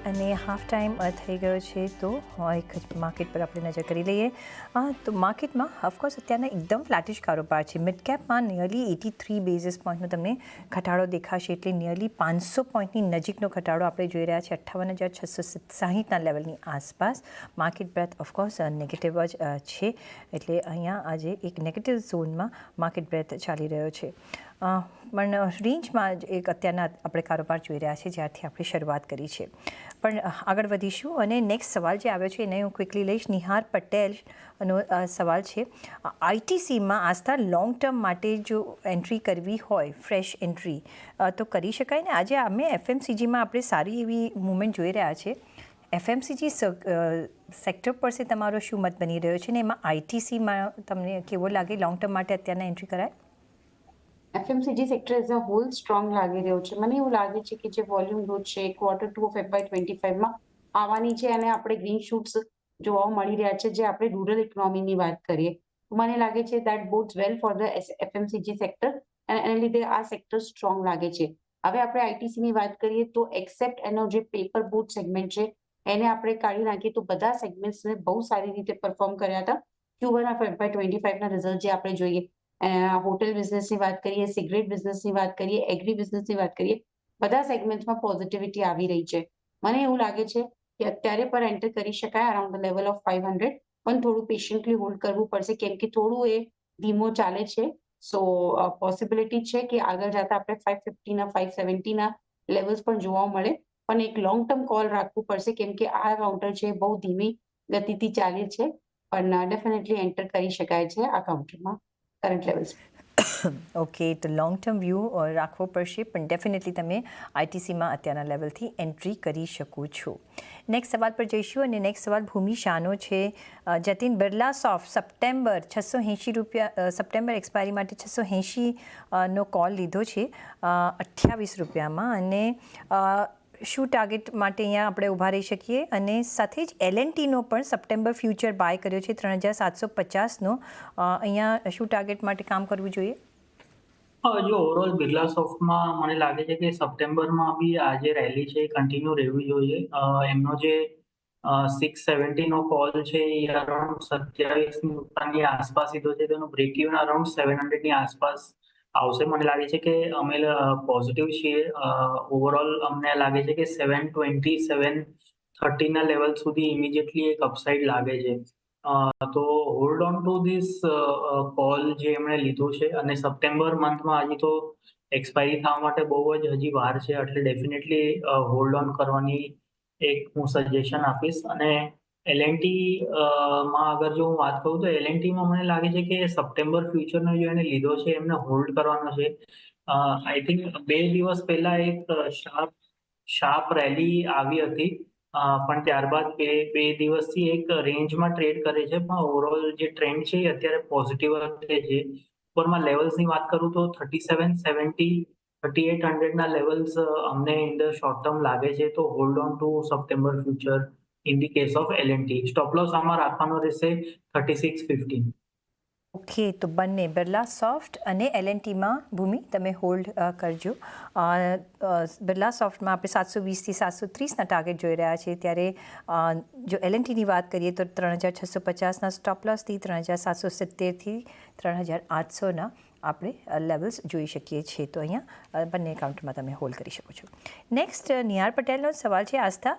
અને half time થઈ ગયો છે તો એક માર્કેટ પર આપણે નજર કરી લઈએ તો માર્કેટમાં ઓફકોર્સ અત્યારના એકદમ ફ્લેટિશ કારોબાર છે. મિડ કેપમાં નિયરલી 83 બેઝિસ પોઈન્ટનો તમને ઘટાડો દેખાશે, એટલે નિયરલી 500 પોઈન્ટની નજીકનો ઘટાડો આપણે જોઈ રહ્યા છીએ. 58,660ના લેવલની આસપાસ માર્કેટ બ્રેથ ઓફકોર્સ નેગેટિવ જ છે, એટલે અહીંયા આજે એક નેગેટિવ ઝોનમાં માર્કેટ બ્રેથ ચાલી રહ્યો છે. પણ રેન્જમાં જ એક અત્યારના આપણે કારોબાર જોઈ રહ્યા છીએ જ્યારથી આપણે શરૂઆત કરી છે. પણ આગળ વધીશું અને નેક્સ્ટ સવાલ જે આવ્યો છે એને હું ક્વિકલી લઈશ. નિહાર પટેલનો સવાલ છે, આઈટીસીમાં આસ્થા લોંગ ટર્મ માટે જો એન્ટ્રી કરવી હોય, ફ્રેશ એન્ટ્રી તો કરી શકાય ને? આજે અમે એફએમસીજીમાં આપણે સારી એવી મૂવમેન્ટ જોઈ રહ્યા છે. એફએમસીજી સેક્ટર પર છે, તમારો શું મત બની રહ્યો છે ને એમાં આઈટીસીમાં તમને કેવો લાગે લોંગ ટર્મ માટે અત્યારના એન્ટ્રી કરાય? FMCG sector as a whole strong લાગી રહ્યો છે. મને એવું લાગે છે કે જે વોલ્યુમ ગ્રોથ છે Q2 ઓફ FY25માં આવવાની છે અને આપણે ગ્રીન શૂટ્સ જોવા મળી રહ્યા છે. જે આપણે રૂરલ ઇકોનોમીની વાત કરીએ તો મને લાગે છે that bodes well for the FMCG sector અને એને લીધે આ સેક્ટર સ્ટ્રોંગ લાગે છે. હવે આપણે આઈટીસીની વાત કરીએ તો એક્સેપ્ટ એનો જે પેપર બોટ સેગમેન્ટ છે એને આપણે કાઢી નાખીએ તો બધા સેગમેન્ટ્સને બહુ સારી રીતે પરફોર્મ કર્યા હતા. Q1 ઓફ FY25ના રિઝલ્ટ જે આપણે જોઈએ, હોટેલ બિઝનેસની વાત કરીએ, સિગરેટ બિઝનેસની વાત કરીએ, એગ્રી બિઝનેસની વાત કરીએ, બધા સેગમેન્ટમાં પોઝિટિવિટી આવી રહી છે. મને એવું લાગે છે કે અત્યારે પર એન્ટર કરી શકાય અરાઉન્ડ ધ લેવલ ઓફ 500, પણ થોડું પેશન્ટલી હોલ્ડ કરવું પડશે કેમ કે થોડું એ ધીમો ચાલે છે. સો પોસિબિલિટી છે કે આગળ જતા આપણે 550ના 570ના લેવલ્સ પણ જોવા મળે, પણ એક લોંગ ટર્મ કોલ રાખવું પડશે કેમ કે આ કાઉન્ટર છે બહુ ધીમી ગતિથી ચાલે છે, પણ ડેફિનેટલી એન્ટર કરી શકાય છે આ કાઉન્ટરમાં કરંટ લેવલ્સ. ઓકે, તો લોંગ ટર્મ વ્યૂ રાખવો પડશે, પણ ડેફિનેટલી તમે આઈટીસીમાં અત્યારના લેવલથી એન્ટ્રી કરી શકો છો. નેક્સ્ટ સવાલ પર જઈશું અને નેક્સ્ટ સવાલ ભૂમિ શાહનો છે. જતીન, બિરલાસોફ્ટ સપ્ટેમ્બર 680 રૂપિયા, સપ્ટેમ્બર એક્સપાયરી માટે 680 નો કોલ લીધો છે 28 રૂપિયામાં, અને શું ટાર્ગેટ માટે અહીંયા આપણે ઊભા રહી શકીએ? અને સાથે જ એલએનટીનો પણ સપ્ટેમ્બર ફ્યુચર બાય કર્યો છે 3750નો. અહીંયા શું ટાર્ગેટ માટે કામ કરવું જોઈએ? જો ઓવરઓલ બિરલાસોફ્ટમાં મને લાગે છે કે સપ્ટેમ્બરમાં બી આ જે રેલી છે એ કન્ટિન્યુ રહેવી જોઈએ. એમનો જે 670 નો કોલ છે એ અરાઉન્ડ 27 ની આસપાસ લીધો છે. તેનો બ્રેક ઇવન અરાઉન્ડ 700 ની આસપાસ આવશે. મને લાગે છે કે અમે પોઝિટિવ છીએ. ઓવરઓલ અમને લાગે છે કે 720 730 ના લેવલ સુધી ઇમિડિયેટલી એક અપસાઇડ લાગે છે. તો hold on two this call જે એમણે લીધો છે, અને સપ્ટેમ્બર મંથમાં હજી તો એક્સપાયરી થવા માટે બહુ જ હજી વાર છે, એટલે ડેફિનેટલી હોલ્ડ ઓન કરવાની એક હું સજેશન આપીશ. અને એલએનટી માં અગર જો હું વાત કરું તો એલએનટીમાં મને લાગે છે કે સપ્ટેમ્બર ફ્યુચરનો જે એને લીધો છે એમને હોલ્ડ કરવાનો છે. આઈ થિંક 2 દિવસ પહેલા એક શાર્પ રેલી આવી હતી, પણ ત્યારબાદ બે દિવસથી એક રેન્જમાં ટ્રેડ કરે છે, પણ ઓવરઓલ જે ટ્રેન્ડ છે એ અત્યારે પોઝિટિવ જ છે. ઉપરમાં લેવલ્સની વાત કરું તો 3770 3800ના લેવલ્સ અમને ઇન ધ શોર્ટ ટર્મ લાગે છે. તો hold on two September future in the case of L&T. Stop loss આમાં રાખવાનો રહેશે 3650. ઓકે, તો બંને બિરલાસોફ્ટ અને એલએનટીમાં ભૂમિ તમે હોલ્ડ કરજો. બિરલાસોફ્ટમાં આપણે 720થી 730ના ટાર્ગેટ જોઈ રહ્યા છીએ, ત્યારે જો એલએનટીની વાત કરીએ તો 3650ના સ્ટોપ લોસથી 3770થી 3800ના આપણે લેવલ્સ જોઈ શકીએ છીએ. તો અહીંયા બંને કાઉન્ટરમાં તમે હોલ્ડ કરી શકો છો. નેક્સ્ટ નિહાર પટેલનો સવાલ છે, આસ્થા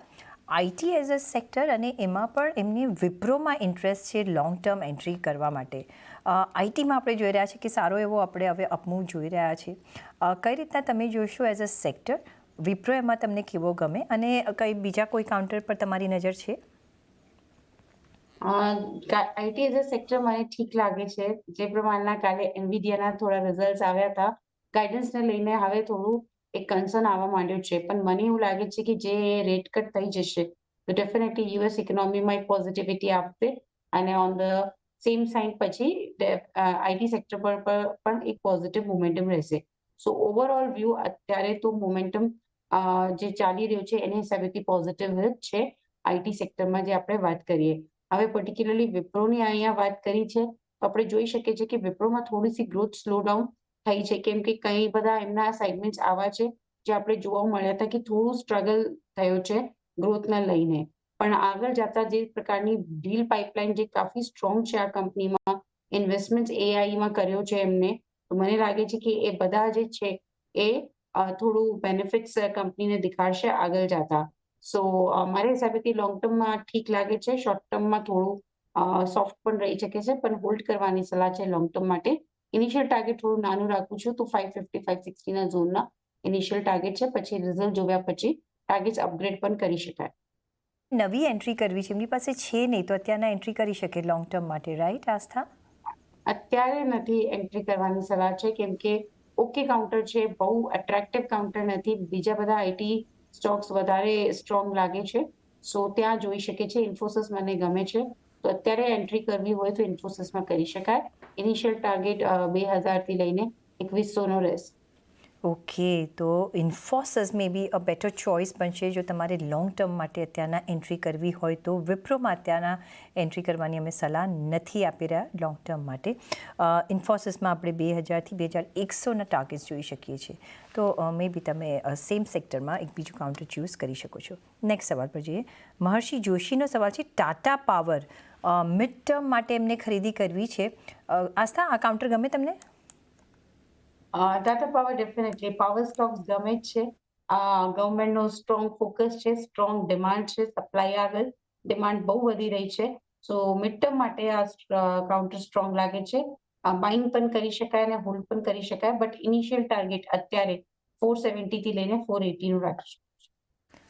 આઈટી એઝ અ સેક્ટર અને એમાં પણ એમને વિપ્રોમાં ઇન્ટરેસ્ટ છે લોંગ ટર્મ એન્ટ્રી કરવા માટે. આઈટીમાં આપણે જોઈ રહ્યા છીએ કે સારો એવો આપણે હવે અપમૂવ જોઈ રહ્યા છીએ. કઈ રીતના તમે જોશો એઝ અ સેક્ટર? વિપ્રો એમાં તમને કેવો ગમે, અને કઈ બીજા કોઈ કાઉન્ટર પર તમારી નજર છે? આઈટી એઝ અ સેક્ટર મને ઠીક લાગે છે. જે પ્રમાણના કાલે એનવીડિયાના થોડા રિઝલ્ટ આવ્યા હતા, ગાઈડન્સને લઈને હવે થોડું એક કન્સર્ન આવવા માંડ્યું છે. પણ મને એવું લાગે છે કે જે રેટ કટ થઈ જશે તો ડેફિનેટલી યુએસ ઇકોનોમીમાં એક પોઝિટિવિટી આપશે, અને ઓન ધ સેમ સાઇડ પછી આઈટી સેક્ટર પર પણ એક પોઝિટિવ મોમેન્ટમ રહેશે. સો ઓવરઓલ વ્યૂ અત્યારે તો મોમેન્ટમ જે ચાલી રહ્યું છે એની હિસાબેથી પોઝિટિવ જ છે આઈટી સેક્ટરમાં જે આપણે વાત કરીએ. હવે પર્ટિક્યુલરલી વિપ્રોની અહીંયા વાત કરી છે તો આપણે જોઈ શકીએ છીએ કે વિપ્રોમાં થોડીસી ગ્રોથ સ્લો ડાઉન થઈ છે, કેમ કે કઈ બધા એમના સેગમેન્ટ્સ આવા છે જે આપણે જોવા મળ્યા હતા કે થોડું સ્ટ્રગલ થયો છે ગ્રોથને લઈને. પણ આગળ જતા જે પ્રકારની ડીલ પાઇપલાઇન જે કાફી સ્ટ્રોંગ છે આ કંપનીમાં, ઇન્વેસ્ટમેન્ટ એઆઈમાં કર્યો છે એમને, તો મને લાગે છે કે એ બધા જે છે એ થોડું બેનિફિટ્સ કંપનીને દેખાડશે આગળ જતા. સો મારા હિસાબેથી લોંગ ટર્મમાં ઠીક લાગે છે, શોર્ટ ટર્મમાં થોડું સોફ્ટ પણ રહી શકે છે, પણ હોલ્ડ કરવાની સલાહ છે લોંગ ટર્મ માટે. ઇનિશિયલ ટાર્ગેટ થોડું નાનું રાખું છું, તો 550 560 ના ઝોનના ઇનિશિયલ ટાર્ગેટ છે. પછી રિઝલ્ટ જોયા પછી ટાર્ગેટ્સ અપગ્રેડ પણ કરી શકાય. નવી એન્ટ્રી કરવી છે, એમની પાસે છે નહીં તો અત્યારના એન્ટ્રી કરી શકે લોંગ ટર્મ માટે, રાઈટ આસ્થા? અત્યારે નથી એન્ટ્રી કરવાની સલાહ છે, કેમ કે ઓકે કાઉન્ટર છે, બહુ એટ્રેક્ટિવ કાઉન્ટર નથી. બીજા બધા આઈટી સ્ટોક્સ વધારે સ્ટ્રોંગ લાગે છે, સો ત્યાં જોઈ શકે છે. ઇન્ફોસિસ મને ગમે છે, તો અત્યારે એન્ટ્રી કરવી હોય તો ઇન્ફોસિસમાં કરી શકાય. ઇનિશિયલ ટાર્ગેટ 2000 થી લઈને 2100 રહેશે. ઓકે, તો ઇન્ફોસિસ મે બી અ બેટર ચોઇસ બનશે જો તમારે લોંગ ટર્મ માટે અત્યારના એન્ટ્રી કરવી હોય તો. વિપ્રોમાં અત્યારના એન્ટ્રી કરવાની અમે સલાહ નથી આપી રહ્યા લોંગ ટર્મ માટે. ઇન્ફોસિસમાં આપણે 2000થી 2100ના ટાર્ગેટ્સ જોઈ શકીએ છીએ. તો મે બી તમે સેમ સેક્ટરમાં એક બીજું કાઉન્ટર ચૂઝ કરી શકો છો. નેક્સ્ટ સવાલ પર જઈએ. મહર્ષિ જોશીનો સવાલ છે, ટાટા પાવર મિડ ટર્મ માટે એમને ખરીદી કરવી છે. આસ્થા, આ કાઉન્ટર ગમે તમને? Tata power definitely power stocks ગમે જ છે. ગવર્મેન્ટનો સ્ટ્રોંગ ફોકસ છે, સ્ટ્રોંગ ડિમાન્ડ છે, સપ્લાય આગળ ડિમાન્ડ બહુ વધી રહી છે. સો મિડ ટર્મ માટે આ કાઉન્ટર સ્ટ્રોંગ લાગે છે. બાઇંગ પણ કરી શકાય અને હોલ્ડ પણ કરી શકાય, બટ ઇનિશિયલ ટાર્ગેટ અત્યારે 470 થી લઈને 480 નું રાખશું.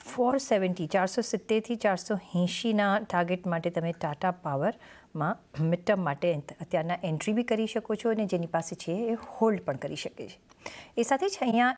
470 470થી 480ના ટાર્ગેટ માટે તમે ટાટા પાવરમાં મિડ ટર્મ માટે અત્યારના એન્ટ્રી બી કરી શકો છો અને જેની પાસે છે એ હોલ્ડ પણ કરી શકે છે. એ સાથે જ અહીંયા